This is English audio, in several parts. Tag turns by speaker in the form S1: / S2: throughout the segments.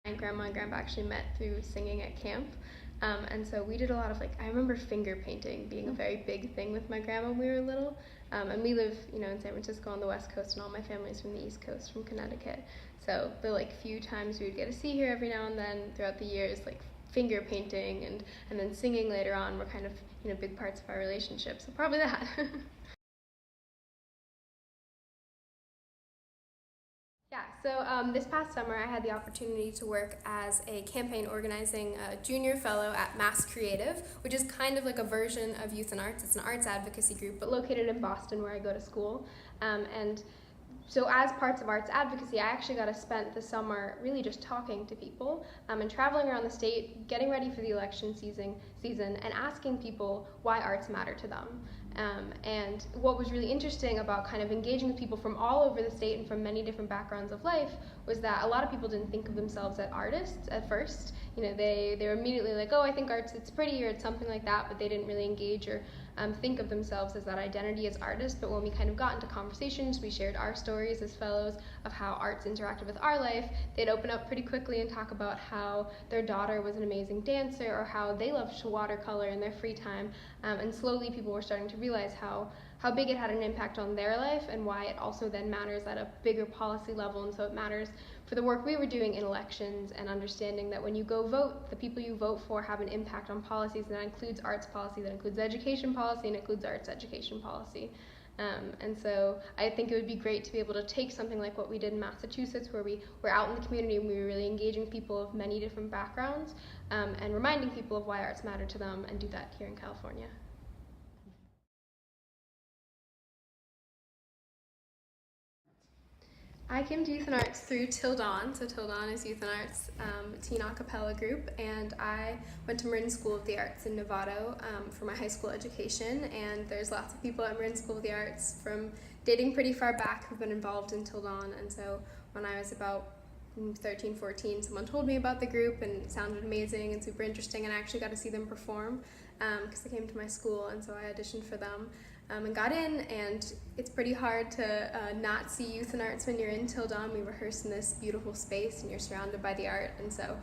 S1: My grandma and grandpa actually met through singing at camp. And so we did a lot of I remember finger painting being a very big thing with my grandma when we were little. And we live, in San Francisco on the West Coast, and all my family's from the East Coast, from Connecticut. So the few times we would get to see her every now and then throughout the years, finger painting and then singing later on were kind of, big parts of our relationship. So probably that. Yeah, so this past summer I had the opportunity to work as a campaign organizing junior fellow at Mass Creative, which is kind of like a version of Youth and Arts. It's an arts advocacy group, but located in Boston where I go to school. And so as parts of arts advocacy, I actually got to spend the summer really just talking to people and traveling around the state, getting ready for the election season, and asking people why arts matter to them. And what was really interesting about kind of engaging with people from all over the state and from many different backgrounds of life was that a lot of people didn't think of themselves as artists at first. They were immediately like, oh, I think art's, it's pretty, or it's something like that, but they didn't really engage or think of themselves as that identity as artists. But when we kind of got into conversations, we shared our stories as fellows of how arts interacted with our life, they'd open up pretty quickly and talk about how their daughter was an amazing dancer or how they loved to watercolor in their free time. And slowly people were starting to realize how big it had an impact on their life and why it also then matters at a bigger policy level. And so it matters for the work we were doing in elections and understanding that when you go vote, the people you vote for have an impact on policies, and that includes arts policy, that includes education policy, and includes arts education policy. And so I think it would be great to be able to take something like what we did in Massachusetts, where we were out in the community and we were really engaging people of many different backgrounds and reminding people of why arts matter to them, and do that here in California. I came to Youth and Arts through Til Dawn. So Til Dawn is Youth and Arts teen a cappella group, and I went to Marin School of the Arts in Novato for my high school education. And there's lots of people at Marin School of the Arts from dating pretty far back who've been involved in Til Dawn. And so when I was about 13, 14, someone told me about the group, and it sounded amazing and super interesting, and I actually got to see them perform because they came to my school, and so I auditioned for them. And got in, and it's pretty hard to not see Youth and Arts when you're in Til Dawn. We rehearse in this beautiful space and you're surrounded by the art, and so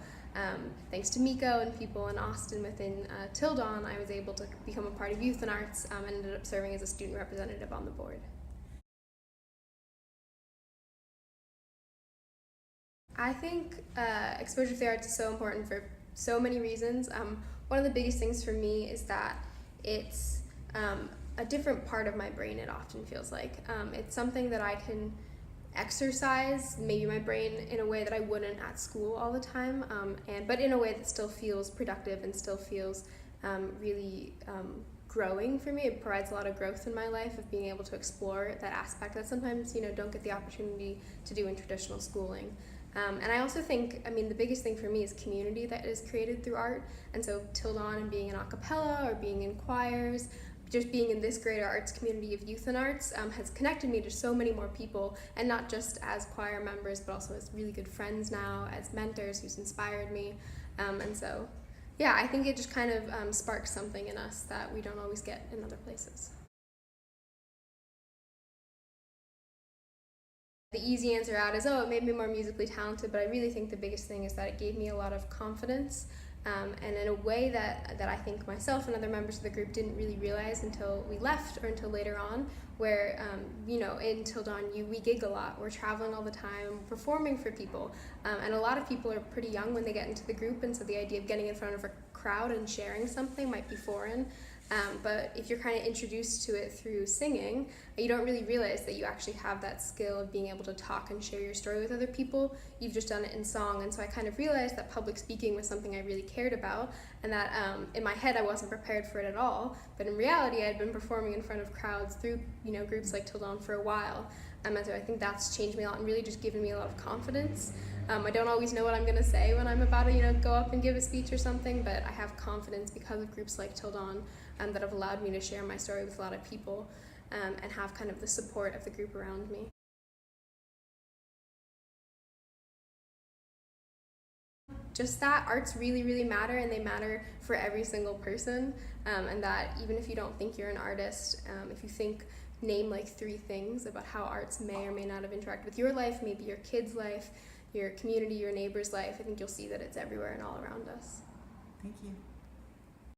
S1: thanks to Miko and people in Austin within Til Dawn, I was able to become a part of Youth and Arts and ended up serving as a student representative on the board. I think exposure to the arts is so important for so many reasons. One of the biggest things for me is that it's a different part of my brain, it often feels like. It's something that I can exercise, maybe my brain, in a way that I wouldn't at school all the time, but in a way that still feels productive and still feels really growing for me. It provides a lot of growth in my life of being able to explore that aspect that sometimes don't get the opportunity to do in traditional schooling. And I also think, the biggest thing for me is community that is created through art. And so Til Dawn and being in a cappella or being in choirs, just being in this greater arts community of Youth and Arts has connected me to so many more people, and not just as choir members, but also as really good friends now, as mentors who's inspired me. And so, yeah, I think it just kind of sparks something in us that we don't always get in other places. The easy answer out is, it made me more musically talented, but I really think the biggest thing is that it gave me a lot of confidence, and in a way that I think myself and other members of the group didn't really realize until we left or until later on, where, in Til Dawn, we gig a lot. We're traveling all the time, performing for people, and a lot of people are pretty young when they get into the group, and so the idea of getting in front of a crowd and sharing something might be foreign. But if you're kind of introduced to it through singing, you don't really realize that you actually have that skill of being able to talk and share your story with other people. You've just done it in song, and so I kind of realized that public speaking was something I really cared about, and that in my head I wasn't prepared for it at all, but in reality I had been performing in front of crowds through groups like Til Dawn for a while, and so I think that's changed me a lot and really just given me a lot of confidence. I don't always know what I'm going to say when I'm about to go up and give a speech or something, but I have confidence because of groups like Til Dawn that have allowed me to share my story with a lot of people and have kind of the support of the group around me. Just that arts really, really matter, and they matter for every single person, and that even if you don't think you're an artist, if you name like 3 things about how arts may or may not have interacted with your life, maybe your kid's life, your community, your neighbor's life, I think you'll see that it's everywhere and all around us.
S2: Thank you.